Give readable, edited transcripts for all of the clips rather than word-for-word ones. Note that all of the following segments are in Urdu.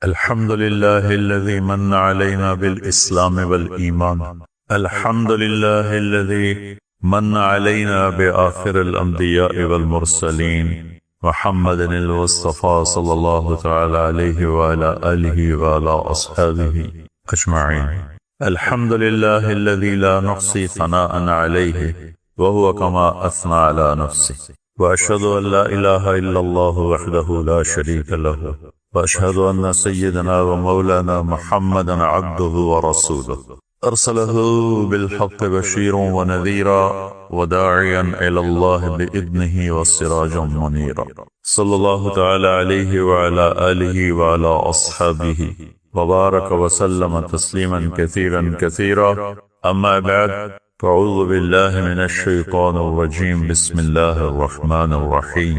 الحمد لله الذي من علينا بالإسلام والإيمان. الحمد لله الذي من علينا بآخر الأنبياء والمرسلين محمد المصطفى صلى الله تعالى عليه وعلى آله وعلى أصحابه أجمعين. الحمد لله الذي لا نحصي ثناء عليه وهو كما أثنى على نفسه. وأشهد أن لا إله إلا الله وحده لا شريك له، وأشهد أن سيدنا ومولانا محمدا عبده ورسوله أرسله بالحق بشيرا ونذيرا وداعيا إلى الله بإذنه وسراجا منيرا، صلى الله تعالى عليه وعلى آله وعلى أصحابه وبارك وسلم تسليما كثيرا كثيرا. أما بعد، فأعوذ بالله من الشيطان الرجيم. بسم الله الرحمن الرحيم.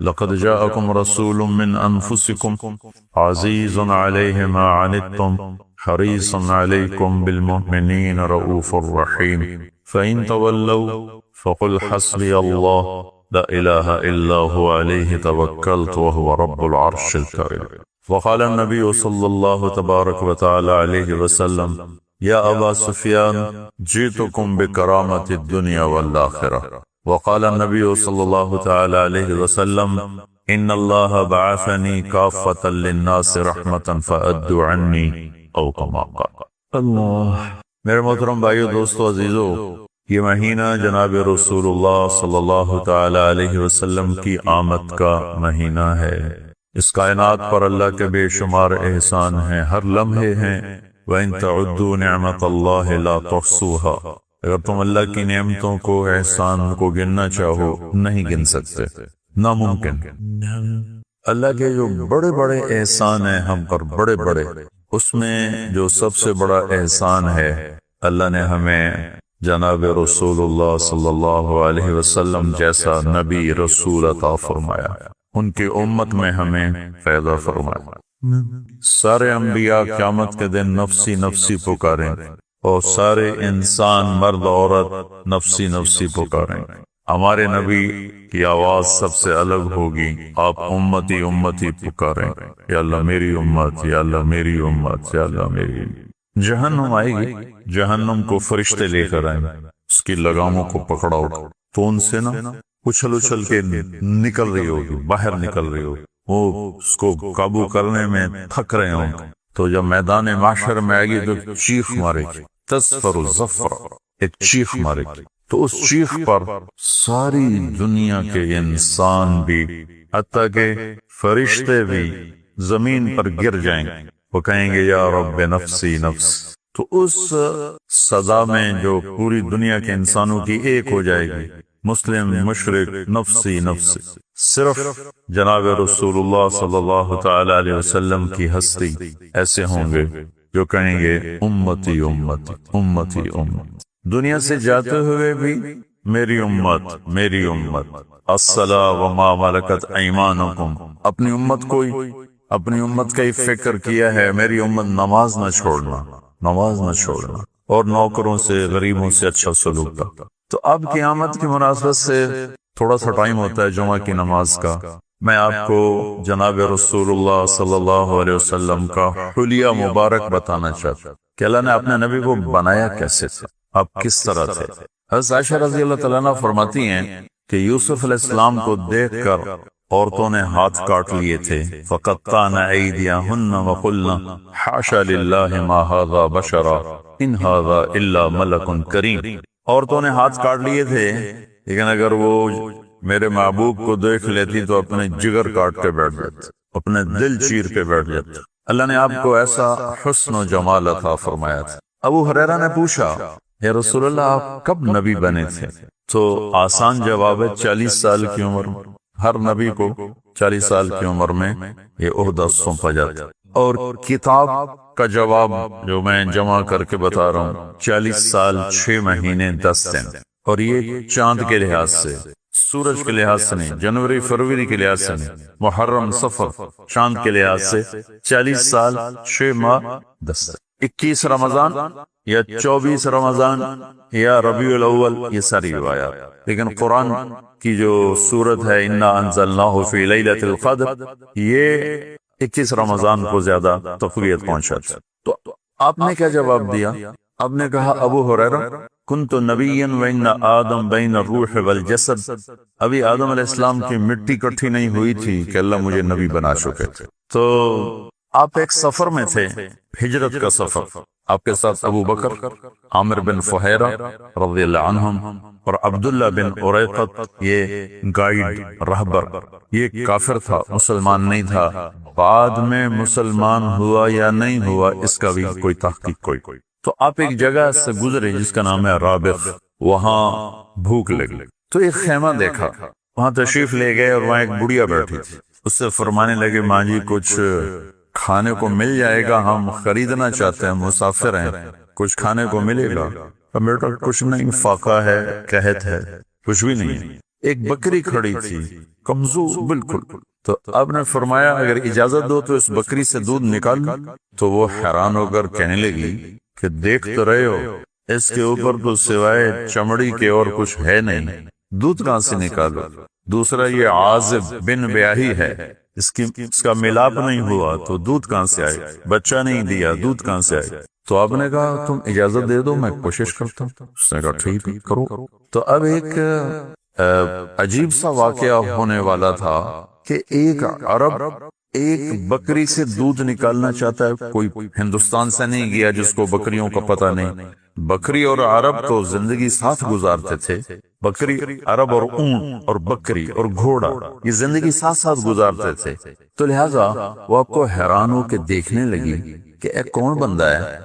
لقد جاءكم رسول من أنفسكم عزيز عليه ما عنتم حريص عليكم بالمؤمنين رؤوف رحيم. فإن تولوا فقل حسبي الله لا إله إلا هو عليه توكلت وهو رب العرش الكريم. وقال النبي صلى الله تبارك وتعالى عليه وسلم: يا أبا سفيان جئتكم بكرامة الدنيا والآخرة. وقال النبي صلى الله تعالى عليه وسلم: إن الله بعثني كافة للناس رحمة فأدوا عني أو كما قال. اللہ. میرے محترم بھائیو، دوستو، عزیزو، یہ مہینہ جناب رسول اللہ صلی اللہ تعالی علیہ وسلم کی آمد کا مہینہ ہے. اس کائنات پر اللہ کے بے شمار احسان ہیں، ہر لمحے ہیں. وَإِن تَعُدُّوا نِعْمَةَ اللَّهِ لَا تُحْصُوهَا. اگر تم اللہ کی نعمتوں کو، احسان کو گننا چاہو، نہیں گن سکتے، ناممکن. اللہ کے جو بڑے بڑے احسان ہیں ہم پر، بڑے بڑے، اس میں جو سب سے بڑا احسان ہے، اللہ نے ہمیں جناب رسول اللہ صلی اللہ علیہ وسلم جیسا نبی رسول عطا فرمایا، ان کی امت میں ہمیں پیدا فرمایا. سارے انبیاء قیامت کے دن نفسی نفسی پکاریں، اور سارے انسان مرد عورت نفسی نفسی پکاریں. ہمارے نبی کی آواز سب سے الگ ہوگی. آپ امتی امتی پکاریں، یا اللہ میری امت، یا اللہ میری امت، یا اللہ میری. جہنم آئے گی، جہنم کو فرشتے لے کر آئیں، اس کی لگاموں کو پکڑاؤ تو ان سے نا اچھل اچھل کے نکل رہی ہوگی، باہر نکل رہی ہوگی. وہ اس کو قابو کرنے میں تھک رہے ہوں. تو جب میدان معاشر میں آئے گی تو چیخ مارے گی، تصفر الظفر، ایک چیخ مارے گی. تو اس چیخ پر ساری دنیا کے انسان بھی، حتیٰ کہ فرشتے بھی زمین پر گر جائیں گے. وہ کہیں گے یا رب نفسی نفس. تو اس سزا میں جو پوری دنیا کے انسانوں کی ایک ہو جائے گی، مسلم مشرک نفسی نفسی، صرف جناب رسول اللہ صلی اللہ تعالی علیہ وسلم کی ہستی ایسے ہوں گے جو کہیں گے امتی امتی امتی امت. دنیا سے جاتے ہوئے بھی میری امت میری امت. الصلاۃ وما ملکت ایمانکم. اپنی امت اپنی امت کا ہی فکر کیا ہے، میری امت نماز نہ چھوڑنا، نماز نہ چھوڑنا، اور نوکروں سے، غریبوں سے اچھا سلوک کرتا. تو اب قیامت کی مناسبت سے تھوڑا سا ٹائم ہوتا ہے جمعہ کی نماز کا. میں آپ کو جناب رسول اللہ صلی اللہ علیہ وسلم کا حلیہ مبارک بتانا چاہتا ہوں کہ اللہ نے اپنے نبی کو بنایا کیسے تھا، آپ کس طرح تھے. حضرت عائشہ رضی اللہ تعالیٰ عنہ فرماتی ہیں کہ یوسف علیہ السلام کو دیکھ کر عورتوں نے ہاتھ کاٹ لیے تھے. فَقَطَّعْنَ أَيْدِيَهُنَّ وَقُلْنَ حَاشَا لِلَّهِ مَا هَذَا بَشَرًا إِنْ هَذَا إِلَّا مَلَكٌ كَرِيمٌ. عورتوں نے ہاتھ کاٹ لیے تھے، لیکن اگر وہ میرے محبوب کو دیکھ لیتی تو اپنے جگر کاٹ کے بیٹھ جاتے، اپنے دل چیر کے بیٹھ جاتے. اللہ نے آپ کو ایسا حسن و جمال عطا فرمایا تھا. ابو ہریرہ نے پوچھا، یا رسول اللہ آپ کب نبی بنے تھے؟ تو آسان جواب ہے 40 سال کی عمر میں. ہر نبی کو 40 سال کی عمر میں یہ عہدہ سونپا جاتا. اور کتاب کا جواب جو میں جمع کر کے بتا رہا ہوں، 40 سال 6 مہینے 10 دن. اور یہ چاند کے لحاظ سے، سورج کے لحاظ سے نہیں، جنوری فروری کے لحاظ سے نہیں، محرم صفر چاند کے لحاظ سے 40 سال 6 ماہ 10 دن. 21 رمضان یا 24 رمضان یا ربیع الاول، یہ ساری روایات. لیکن قرآن کی جو سورت ہے انا انزلناہ فی لیلۃ القدر، یہ 21 رمضان کو زیادہ تقویت پہنچاتے. تو آپ نے کیا جواب دیا؟ آپ نے کہا ابو ہریرہ کنت نبیا وان آدم بین الروح والجسد، ابھی آدم علیہ السلام کی مٹی کٹھی نہیں ہوئی تھی کہ اللہ مجھے نبی بنا چکے تھے. تو آپ ایک سفر میں تھے، ہجرت کا سفر، آپ کے ساتھ ابو بکر، عامر بن فہیرہ رضی اللہ عنہم، اور عبداللہ بن اریقط، یہ گائیڈ رہبر، یہ کافر تھا، مسلمان نہیں تھا، بعد میں مسلمان ہوا یا نہیں ہوا اس کا بھی کوئی تحقیق کوئی. تو آپ ایک جگہ سے گزرے جس کا نام ہے رابغ، وہاں بھوک لگی تو ایک خیمہ دیکھا، وہاں تشریف لے گئے اور وہاں ایک بڑھیا بیٹھی تھی. اس سے فرمانے لگے ماں جی کچھ کھانے کو مل جائے گا، ہم خریدنا چاہتے ہیں، مسافر ہیں، کچھ کھانے کو ملے گا؟ بیٹا کچھ نہیں، فاقہ ہے، قحط ہے، کچھ بھی نہیں ہے. ایک بکری کھڑی تھی کمزور بالکل. تو آپ نے فرمایا اگر اجازت دو تو اس بکری سے دودھ نکال. تو وہ حیران ہو کر کہنے لگی کہ دیکھ تو رہے ہو اس کے اوپر تو سوائے چمڑی کے اور کچھ ہے نہیں، دودھ کہاں سے نکالو؟ دوسرا یہ عازب بن بیاہی ہے، اس کا ملاپ نہیں ہوا تو دودھ کہاں سے آئے؟ بچہ نہیں دیا، دودھ کہاں سے آئے؟ تو آپ نے کہا تم اجازت دے دو میں کوشش کرتا ہوں. اس نے کہا ٹھیک کرو. تو اب ایک عجیب سا واقعہ ہونے والا تھا کہ ایک عرب ایک بکری سے دودھ نکالنا چاہتا ہے. کوئی ہندوستان سے نہیں گیا جس کو بکریوں کا پتہ نہیں. بکری اور عرب تو زندگی ساتھ گزارتے تھے، بکری عرب اور اونٹ اور بکری اور گھوڑا یہ زندگی ساتھ ساتھ گزارتے تھے. تو لہٰذا وہ آپ کو حیران ہو کے دیکھنے لگی کہ ایک کون بندہ ہے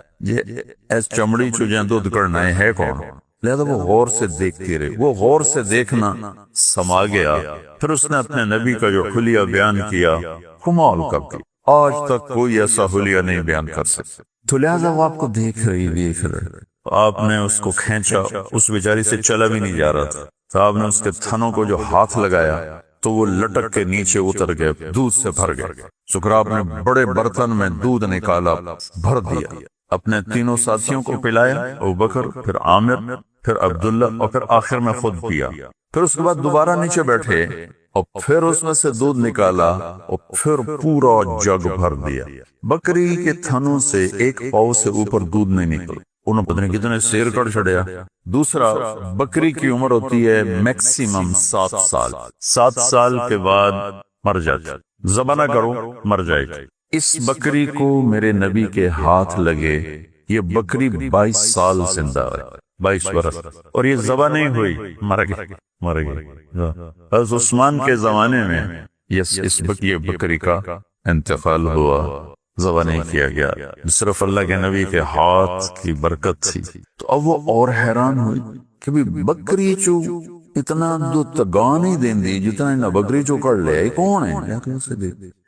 ایس چمڑی چجیں دودھ کرنا ہے کون؟ لہذا وہ غور سے دیکھتی رہی. وہ غور سے دیکھنا سما گیا. پھر اس نے اپنے نبی کا جو حلیہ بیان کیا کمال کا بھی آج تک کوئی ایسا حلیہ نہیں بیان کر سکتا. تو لہذا وہ آپ کو دیکھ رہی. آپ نے اس کو کھینچا، اس بیچاری سے چلا بھی نہیں جا رہا تھا. تو آپ نے اس کے تھنوں کو جو ہاتھ لگایا تو وہ لٹک کے نیچے اتر گئے، دودھ سے بھر گئے. سکراب نے بڑے برتن میں دودھ نکالا، بھر دیا، اپنے تینوں ساتھیوں کو پلایا، ابو بکر، پھر عامر، پھر عبداللہ، اور پھر آخر میں خود پیا. پھر اس کے بعد دوبارہ نیچے بیٹھے اور پھر اس میں سے دودھ نکالا اور پھر پورا جگ بھر دیا. بکری کے تھنوں سے ایک پاؤ سے اوپر دودھ نہیں نکلا. انہوں پتہ نہیں کتنے سیر کر چھڑیا. دوسرا، بکری کی عمر ہوتی ہے میکسیمم 7 سال. 7 سال کے بعد مر جاتی، ذبح نہ کرو مر جائے گی. اس بکری کو میرے نبی کے ہاتھ لگے، یہ بکری 22 سال زندہ ہے، 22 برس، اور یہ ذبح نہیں ہوئی، مر گئی. حضرت عثمان کے زمانے میں اس بکری کا انتقال ہوا، ذبح نہیں کیا گیا، صرف اللہ کے نبی کے ہاتھ کی برکت تھی. تو اب وہ اور حیران ہوئی کہ بکری چو اتنا دودھ گا نہیں دین دی جتنا بکری چو کر لے، کون ہے؟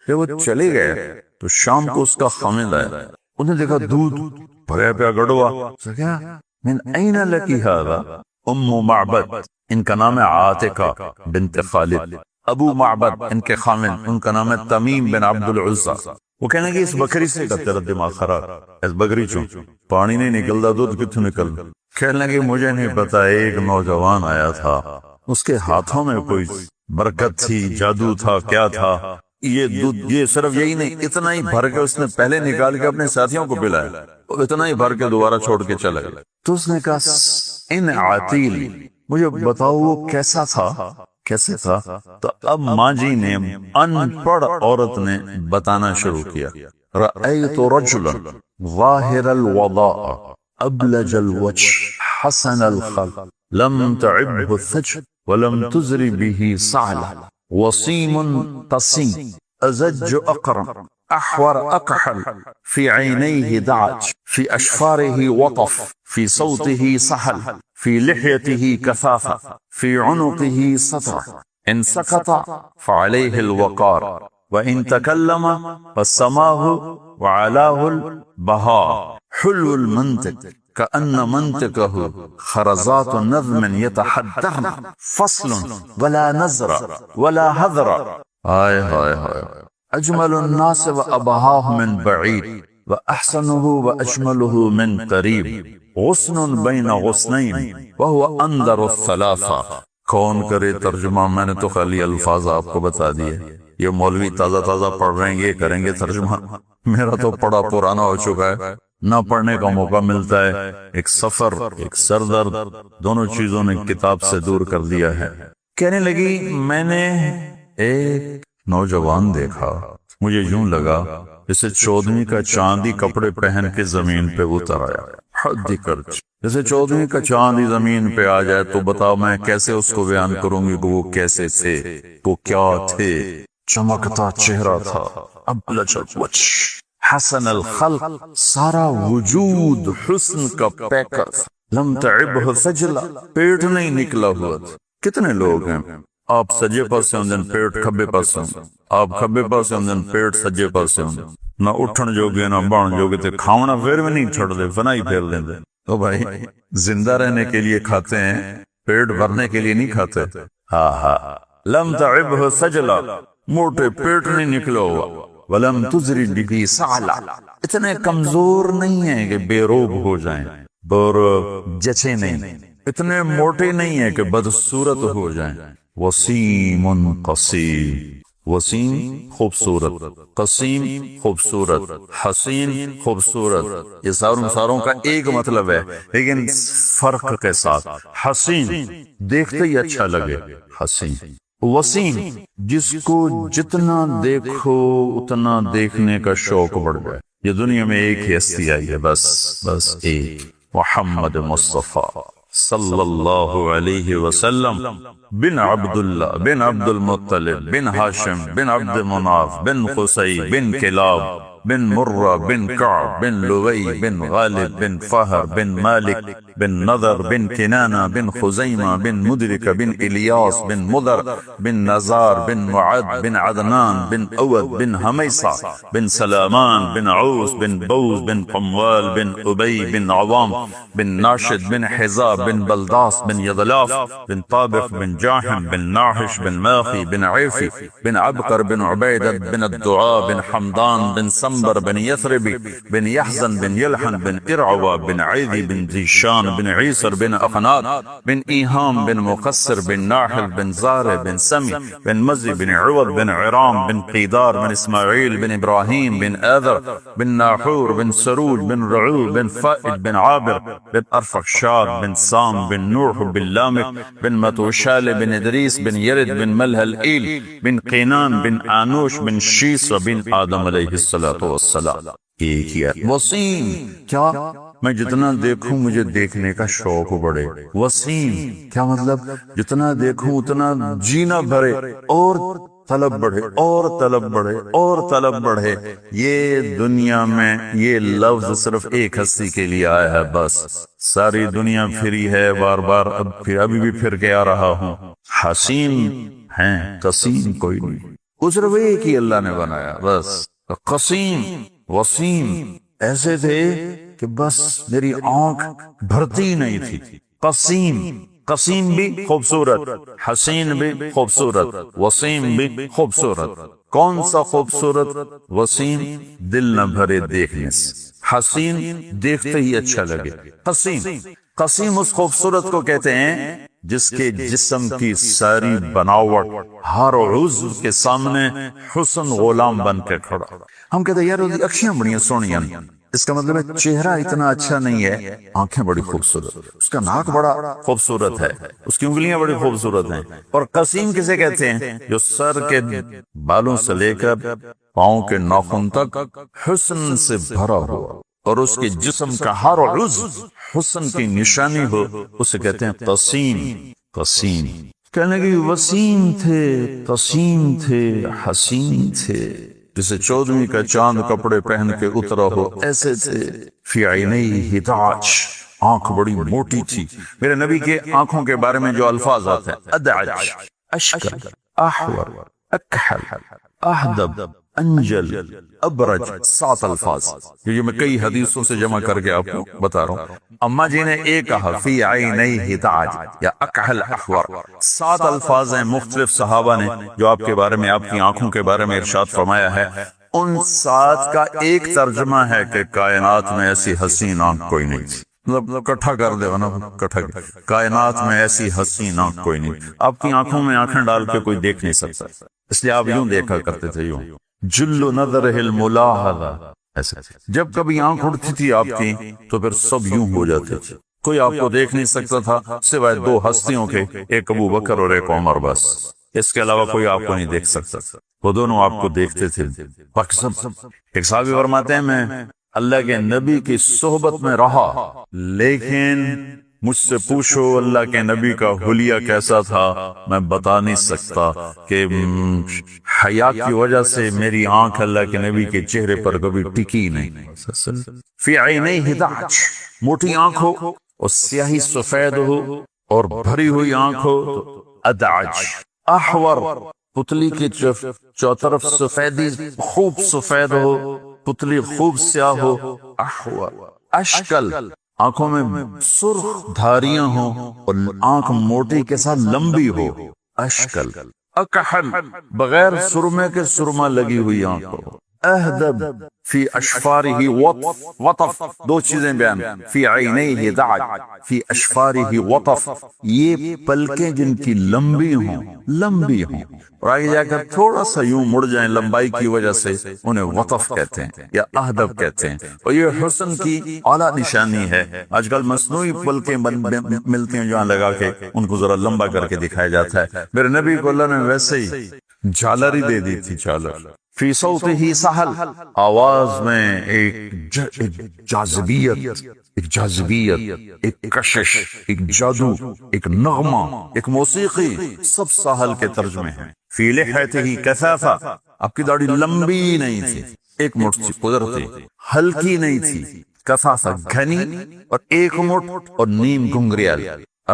جب وہ چلے گئے تو شام کو اس کا خامد آیا، انہیں دیکھا دودھ بھریا پیا گڑوا. کیا من این لکی ھذا؟ ام معبد، ان کا نام ہے عاتقہ بنت خالد. ابو معبد ان کے خامد، ان کا نام ہے تمیم بن عبد العزہ. وہ کہنے کہ اس بکری سے تیرا دماغ خراب، اس بکری چوں پانی نہیں نکلتا، دودھ کتوں نکل؟ کہنے لگے مجھے نہیں پتا، ایک نوجوان آیا تھا، اس کے ہاتھوں میں کوئی برکت تھی، جادو تھا، کیا تھا، یہ دودھ، یہ صرف یہی نہیں، اتنا ہی بھر کے اس نے پہلے نکال کے اپنے ساتھیوں کو پلایا، اتنا ہی بھر کے دوبارہ چھوڑ کے چلا گیا. تو اس نے کہا ان عاتیل، مجھے بتاؤ وہ کیسا تھا، کیسے تھا؟ تو اب ماں جی نے، ان پڑھ عورت نے بتانا شروع کیا. رأیت رجلا ظاہر الوضاء ابلج الوجه حسن الخلق لم تعبه الثج ولم تزر به صعلة وصيم قصيم أزج أقرم أحور أكحل في عينيه دعج في أشفاره وطف في صوته سحل في لحيته كثافة في عنقه سطر إن سكت فعليه الوقار وإن تكلم فالسماه وعلاه البهاء حلو المنطق كأن منطقه خرزات نظم يتحدثن فصل ولا نزر ولا هذر. هاي هاي هاي أجمل الناس وأبهاه من بعيد وأحسنه وأجمله من قريب غصن بين غصنين وهو أندر الثلاثة. کون کرے ترجمہ، میں نے تو خالی الفاظ آپ کو بتا دیے. یہ مولوی تازہ تازہ پڑھ رہے ہیں، یہ کریں گے ترجمہ، میرا تو پڑھا پرانا ہو چکا ہے، نہ پڑھنے کا موقع ملتا ہے، ایک سفر ایک سر درد، دونوں چیزوں نے کتاب سے دور کر دیا ہے۔ کہنے لگی میں نے ایک نوجوان دیکھا، مجھے یوں لگا جیسے 14ویں کا چاندی کپڑے پہن کے زمین پہ اتر آیا، حد کر جیسے 14ویں کا چاندی زمین پہ آ جائے تو بتاؤ میں کیسے اس کو بیان کروں گی کہ وہ کیسے تھے، وہ کیا تھے؟ چمکتا چہرہ تھا، ابلج الوجہ، حسن الخلق، سارا وجود حسن کا پیکر، لم تعبہ سجلہ، پیٹ نہیں نکلا ہوا تھا۔ کتنے لوگ ہیں آپ سجے پاسے ہوں دن پیٹ کھبے پاسے ہوں، آپ کھبے پاسے ہوں دن پیٹ سجے پاسے ہوں، نہ اٹھن جوگے نہ بان جوگے تے کھاونا پھر بھی نہیں چھوڑ دے، فنا ہی پھیر لیں دے۔ تو بھائی زندہ رہنے کے لیے کھاتے ہیں، پیٹ بھرنے کے لیے نہیں کھاتے۔ ہاں ہاں، لم تعبہ سجلہ، موٹے پیٹ نہیں نکلا ہوا، ولم تزری بہ سعلا، اتنے کمزور نہیں ہیں کہ بے روب ہو جائیں، جچے نہیں، اتنے موٹے نہیں ہیں کہ بدصورت ہو جائیں۔ وسیم قصیم، وسیم خوبصورت، قصیم خوبصورت، حسین خوبصورت، یہ ساروں کا ایک مطلب ہے لیکن فرق کے ساتھ۔ حسین دیکھتے ہی اچھا لگے، حسین۔ وسیم جس کو جتنا دیکھو اتنا دیکھنے کا شوق بڑھ جائے۔ یہ دنیا میں ایک ہی ہستی آئی ہے، بس ایک، محمد مصطفیٰ صلی اللہ علیہ وسلم، بن عبداللہ بن عبد المطلب بن ہاشم بن عبد مناف بن قصی بن کلاب بن مرہ بن کعب بن لوی بن غالب بن فہر بن مالک بن نضر بن کنانہ بن خزیمہ بن مدرک بن الیاس بن مدر بن نزار بن معد بن عدنان بن اود بن حمیصہ بن سلامان بن عوس بن بوز بن قموال بن ابی بن عوام بن ناشد بن حزاب بن بلداس بن یضلاف بن طابق بن جاحم بن ناحش بن ماخی بن عیفی بن عبقر بن عبیدت بن الدعاء بن حمدان بن سنبر بن یثربی بن یحزن بن یلحن بن ارعوا بن عیدی بن ذیشان بن عیسر بن اخنات بن ایہام بن مقصر بن ناحل بن زارع بن سمی بن مزی بن عوض بن عرام بن قیدار بن اسماعیل بن ابراہیم بن آذر بن ناحور بن سروج بن رعو بن فائد بن عابر بن ارفخشاد بن سام بن نوح بن لامک بن متوشال بن ادریس بن یرد بن ملہل ایل بن قینان بن آنوش بن شیس بن آدم علیہ السلام۔ ایک ہی ہے وسیم، کیا میں جتنا دیکھوں مجھے دیکھنے کا شوق بڑھے۔ وسیم کیا مطلب؟ جتنا دیکھوں اتنا جینا بھرے اور طلب بڑھے اور طلب بڑھے اور طلب بڑھے۔ یہ دنیا میں یہ لفظ صرف ایک ہستی کے لیے آیا ہے، بس ساری دنیا پھری ہے بار بار، ابھی بھی پھر کے آ رہا ہوں۔ حسین ہیں، قسیم کوئی نہیں، اس صرف ایک ہی اللہ نے بنایا بس۔ قسیم وسیم ایسے تھے کہ بس میری آنکھ بھرتی نہیں تھی۔ قسیم، قسیم بھی خوبصورت، حسین بھی خوبصورت، وسیم بھی خوبصورت۔ کون سا خوبصورت؟ وسیم دل نہ بھرے دیکھنے سے، حسین دیکھتے ہی اچھا لگے۔ قسیم اس خوبصورت کو کہتے ہیں جس کے جسم کی ساری بناوٹ ہر عضو کے سامنے حسن غلام بن کے کھڑا۔ ہم کہتے ہیں یار اس کی اکھیاں بڑی سونیاں، اس کا مطلب ہے چہرہ اتنا اچھا نہیں ہے، آنکھیں بڑی خوبصورت، اس کا ناک بڑا خوبصورت ہے، اس کی انگلیاں بڑی خوبصورت ہیں۔ اور قسیم کسے کہتے ہیں؟ جو سر کے بالوں سے لے کر پاؤں کے ناخن تک حسن سے بھرا ہوا اور اس کے جسم کا ہر عضو حسن کی نشانی ہو، اسے کہتے ہیں قسیم۔ قسیم کہنے کی وسیم تھے، قسیم تھے، حسین تھے، جسے 14ویں کا چاند کپڑے پہن کے اترا ہو ایسے تھے۔ فی عینیہ تاج، آنکھ بڑی موٹی تھی۔ میرے نبی کے آنکھوں کے بارے میں جو الفاظ آتے ہیں، ادعج، اشکل، احور، اکحل، احدب، انجل، ابرج، 7 الفاظ، یہ میں کئی حدیثوں سے جمع کر کے آپ کو بتا رہا ہوں۔ اما جی نے ایک کہا فی عینیہ تاج یا اکحل احور، 7 الفاظ ہیں مختلف صحابہ نے جو آپ کے بارے میں، آپ کی آنکھوں کے بارے میں ارشاد فرمایا ہے۔ ان 7 کا ایک ترجمہ ہے کہ کائنات میں ایسی حسین آنکھ کوئی نہیں تھی۔ مطلب کٹھا کر دے نا، کٹھا کائنات میں ایسی حسین آنکھ کوئی نہیں، آپ کی آنکھوں میں آنکھیں ڈال کے کوئی دیکھ نہیں سکتا، اس لیے آپ یوں دیکھا کرتے تھے، یوں جل نظر الملاحظہ، ایسے جب کبھی آنکھ اڑتی تھی آپ کی تو پھر سب یوں ہو جاتے تھے، کوئی آپ کو دیکھ نہیں سکتا تھا سوائے دو ہستیوں کے، ایک ابو بکر اور ایک عمر، بس اس کے علاوہ کوئی آپ کو نہیں دیکھ سکتا، وہ دونوں آپ کو دیکھتے تھے۔ ایک صحابی فرماتے ہیں میں اللہ کے نبی کی صحبت میں رہا، لیکن مجھ سے پوچھو اللہ کے نبی کا حلیہ کیسا تھا میں بتا نہیں سکتا، کہ حیا کی وجہ سے میری آنکھ اللہ کے نبی کے چہرے پر کبھی ٹکی نہیں۔ فی عینیہ دعج، موٹی آنکھ ہو اور سیاہی سفید ہو اور بھری ہوئی آنکھ ہو تو ادعج، احور، پتلی کی چوطرف سفیدی خوب سفید ہو، پتلی خوب سیاہ ہو، احور، اشکل، آنکھوں میں سرخ دھاریاں ہوں اور آنکھ موٹی کے ساتھ لمبی ہو، اشکل، اکحل، بغیر سرمے کے سرما لگی ہوئی آنکھ ہو، اہدب، فی اشفارہ وطف، دو چیزیں بیان، فی عینیہ دعج، فی اشفارہ وطف، یہ پلکیں جن کی لمبی ہوں، لمبی ہوں اور آگے جا کر تھوڑا سا یوں مڑ جائیں لمبائی کی وجہ سے، انہیں وطف کہتے ہیں یا اہدب کہتے ہیں، اور یہ حسن کی اعلیٰ نشانی ہے۔ آج کل مصنوعی پلکیں ملتی ہیں جہاں لگا کے ان کو ذرا لمبا کر کے دکھایا جاتا ہے، میرے نبی کو اللہ نے ویسے ہی جھالر ہی دے دی تھی، جھالر، فی صوتہ سہل، آواز میں ایک جاذبیت، ایک کشش، ایک جادو، ایک نغمہ، ایک موسیقی، سب ساحل کے ترجمے ہیں۔ فی لحیتہ کثافہ، آپ کی داڑھی لمبی نہیں تھی، ایک مٹھ تھی، قدرتی، ہلکی نہیں تھی، کثافہ گھنی اور ایک مٹھ اور نیم گھنگریال،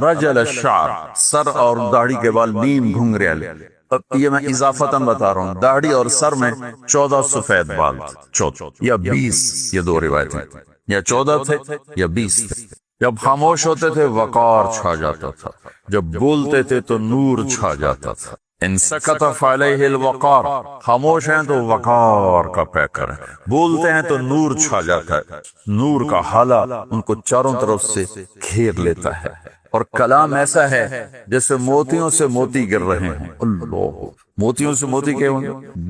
رجل الشعر، سر اور داڑھی کے بال نیم گھنگریال۔ اب یہ میں اضافتاً بتا رہا ہوں، داڑھی اور سر میں 14 سفید بال، 14 یا 20، یہ دو روایتیں، یا 14 تھے یا 20 تھے۔ جب خاموش ہوتے تھے وقار چھا جاتا تھا، جب بولتے تھے تو نور چھا جاتا تھا۔ ان سکت فعلیہ الوقار، خاموش ہیں تو وقار کا پیکر ہے، بولتے ہیں تو نور چھا جاتا ہے، نور کا حالہ ان کو چاروں طرف سے گھیر لیتا ہے، اور کلام ایسا ہے جیسے موتیوں سے موتی گر رہے ہیں۔ اللہ، موتیوں سے موتی کے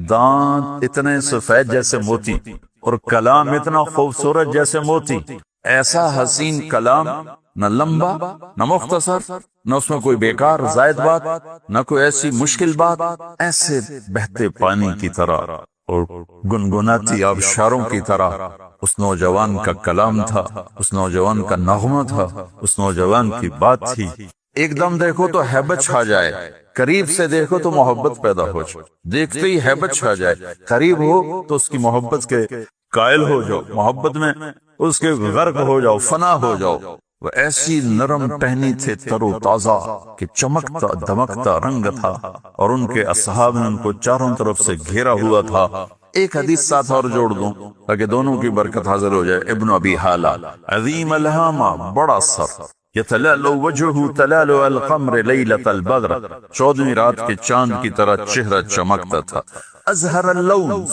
دانت اتنے سفید جیسے موتی اور کلام اتنا خوبصورت جیسے موتی، ایسا حسین کلام، نہ لمبا نہ مختصر، نہ اس میں کوئی بیکار زائد بات، نہ کوئی ایسی مشکل بات، ایسے بہتے پانی کی طرح اور گنگناتی آبشاروں کی طرح اس نوجوان کا کلام تھا، اس نوجوان کا نغمہ تھا، اس نوجوان کی بات تھی۔ ایک دم دیکھو تو ہیبت چھا جائے، قریب سے دیکھو تو محبت پیدا ہو جائے، دیکھتے ہی ہیبت چھا جائے، قریب ہو تو اس کی محبت کے قائل ہو جاؤ، محبت میں اس کے غرق ہو جاؤ، فنا ہو جاؤ۔ وہ ایسی نرم ٹہنی تھے، تر و تازہ، کہ چمکتا دمکتا رنگ تھا، اور ان کے اصحاب نے ان کو چاروں طرف سے گھیرا ہوا تھا۔ ایک حدیث ساتھ اور جوڑ دوں تاکہ دونوں کی برکت حاضر ہو جائے۔ ابن ابی حالہ، عظیم الہامہ، بڑا سر، یتلالو وجہہ تلالو القمر لیلۃ البدر، 14ویں رات کے چاند کی طرح چہرہ چمکتا تھا۔ ازہر اللون،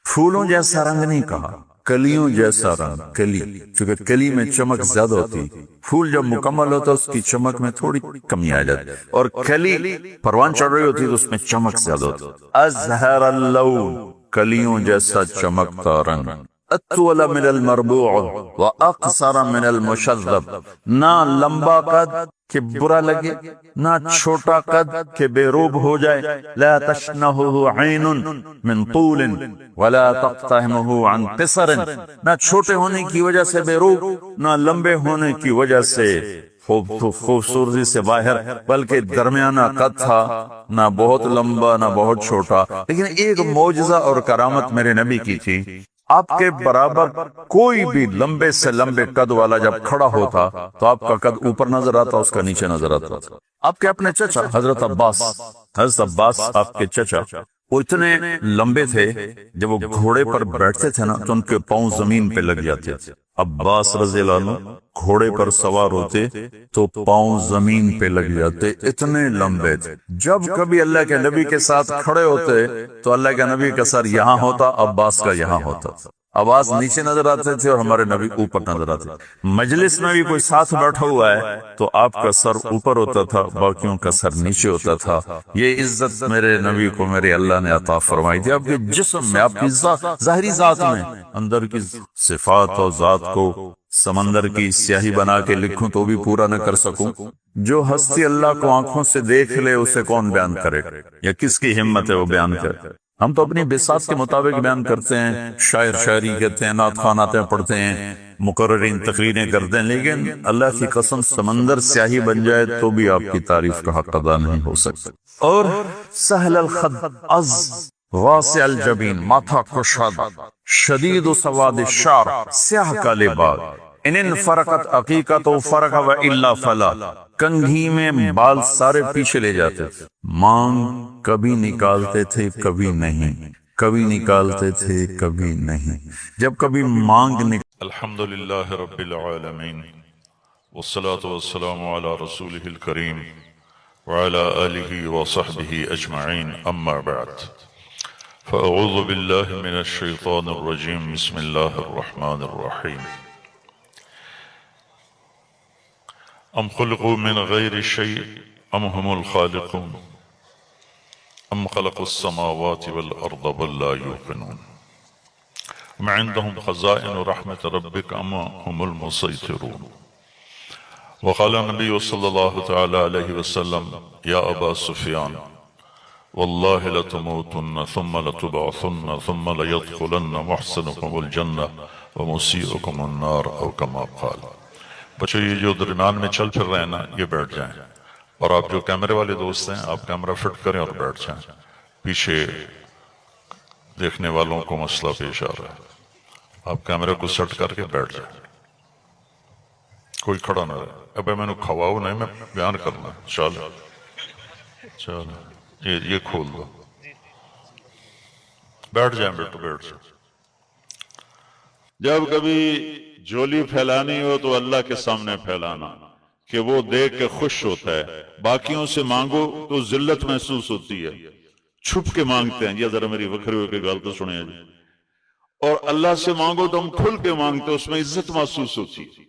پھولوں جیسا رنگ نہیں کہا، کلیوں جیسا رنگ، کلی، چونکہ کلی میں چمک زیادہ ہوتی، پھول جب مکمل ہوتا اس کی چمک میں تھوڑی کمی آ جاتی، اور کلی پروان چڑھ رہی ہوتی تو اس میں چمک زیادہ ہوتی۔ ازہر اللون، کلیوں جیسا چمکتا رنگ، اطول من المربوع واقصر من المشذب، نہ لمبا قد کہ برا لگے، نہ چھوٹا قد کہ بے روب ہو جائے، لا تشنہہ عین من طول ولا تقتہمہ عن قصر، نہ چھوٹے ہونے کی وجہ سے بے روب، نہ لمبے ہونے کی وجہ سے خوبصورتی سے باہر، بلکہ درمیانہ قد تھا، نہ بہت لمبا نہ بہت چھوٹا۔ لیکن ایک معجزہ اور کرامت میرے نبی کی تھی، آپ کے برابر کوئی بھی لمبے سے لمبے قد والا جب کھڑا ہوتا تو آپ کا قد اوپر نظر آتا، اس کا نیچے نظر آتا۔ آپ کے اپنے چچا حضرت عباس آپ کے چچا، وہ اتنے لمبے تھے، جب وہ گھوڑے پر بیٹھتے تھے نا تو ان کے پاؤں زمین پہ لگ جاتے تھے۔ عباس رضی اللہ عنہ گھوڑے پر سوار ہوتے تو پاؤں زمین پہ لگ جاتے، اتنے لمبے تھے۔ جب کبھی اللہ کے نبی کے ساتھ کھڑے ہوتے تو اللہ کے نبی کا سر یہاں ہوتا، عباس کا یہاں ہوتا، آواز نیچے نظر آتے تھے اور ہمارے نبی اوپر نظر آتے تھے۔ مجلس میں بھی کوئی ساتھ بیٹھا ہوا ہے تو آپ کا سر اوپر ہوتا تھا، باقیوں کا سر نیچے ہوتا تھا۔ یہ عزت میرے نبی کو میرے اللہ نے عطا فرمائی تھی، آپ کے جسم میں، آپ کی ظاہری ذات میں۔ اندر کی صفات اور ذات کو سمندر کی سیاہی بنا کے لکھوں تو بھی پورا نہ کر سکوں۔ جو ہستی اللہ کو آنکھوں سے دیکھ لے اسے کون بیان کرے، یا کس کی ہمت ہے وہ بیان کرے؟ ہم تو اپنی بساط کے مطابق بیان کرتے ہیں، شاعر شاعری کہتے ہیں، نعت خواناتیں پڑھتے ہیں، مقررین تقریریں کرتے ہیں، لیکن اللہ کی قسم سمندر سیاہی بن جائے تو بھی آپ کی تعریف کا حق ادا نہیں ہو سکتا۔ اور سہل الخد از واسع الجبین، ماتھا کشادہ، شدید و سواد الشعر، سیاہ کالے بال، ان فرقت عقیقت و فرق و الا فلا، کنگھی میں بال سارے پیچھے لے جاتے تھے، مانگ کبھی نکالتے تھے کبھی نہیں، کبھی نکالتے تھے کبھی نہیں، جب کبھی مانگ الحمدللہ رب العالمین والصلاة والسلام علی رسولہ الکریم وعلی آلہ وصحبہ اجمعین، اما بعد فاعوذ باللہ من الشیطان الرجیم، بسم اللہ الرحمن الرحیم۔ ام خلقوا من غیر شیء ام هم الخالقون ام خلقوا السماوات والارض بل لا یوقنون ام عندهم خزائن رحمت ربک ام هم المسیطرون۔ وقال النبی صلی اللہ تعالی علیہ وسلم یا ابا سفیان واللہ لتموتن ثم لتبعثن ثم لیدخلن محسنکم الجنہ ومسیئکم النار او کما قال۔ بچو یہ جو درمیان میں چل پھر رہے ہیں نا، یہ بیٹھ جائیں، اور آپ جو کیمرے والے دوست ہیں آپ کیمرہ فٹ کریں اور بیٹھ جائیں۔ پیچھے دیکھنے والوں کو مسئلہ پیش آ رہا ہے، آپ کیمرے کو سیٹ کر کے بیٹھ جائیں، کوئی کھڑا نہ رہے۔ ابے میں نے کھواؤ نہیں، میں بیان کرنا۔ چلو یہ کھول دو، بیٹھ جائیں بیٹو، بیٹھ جائیں۔ جب کبھی جولی پھیلانی ہو تو اللہ کے سامنے پھیلانا، کہ وہ دیکھ کے خوش ہوتا ہے۔ باقیوں سے مانگو تو ذلت محسوس ہوتی ہے، چھپ کے مانگتے ہیں۔ یہ ذرا میری وکھری ہوئی کی گل تو سنیں جی۔ اور اللہ سے مانگو تو ہم کھل کے مانگتے ہیں، اس میں عزت محسوس ہوتی ہے۔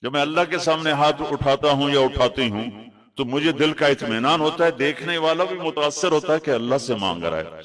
جب میں اللہ کے سامنے ہاتھ اٹھاتا ہوں یا اٹھاتی ہوں تو مجھے دل کا اطمینان ہوتا ہے، دیکھنے والا بھی متاثر ہوتا ہے کہ اللہ سے مانگ رہا ہے۔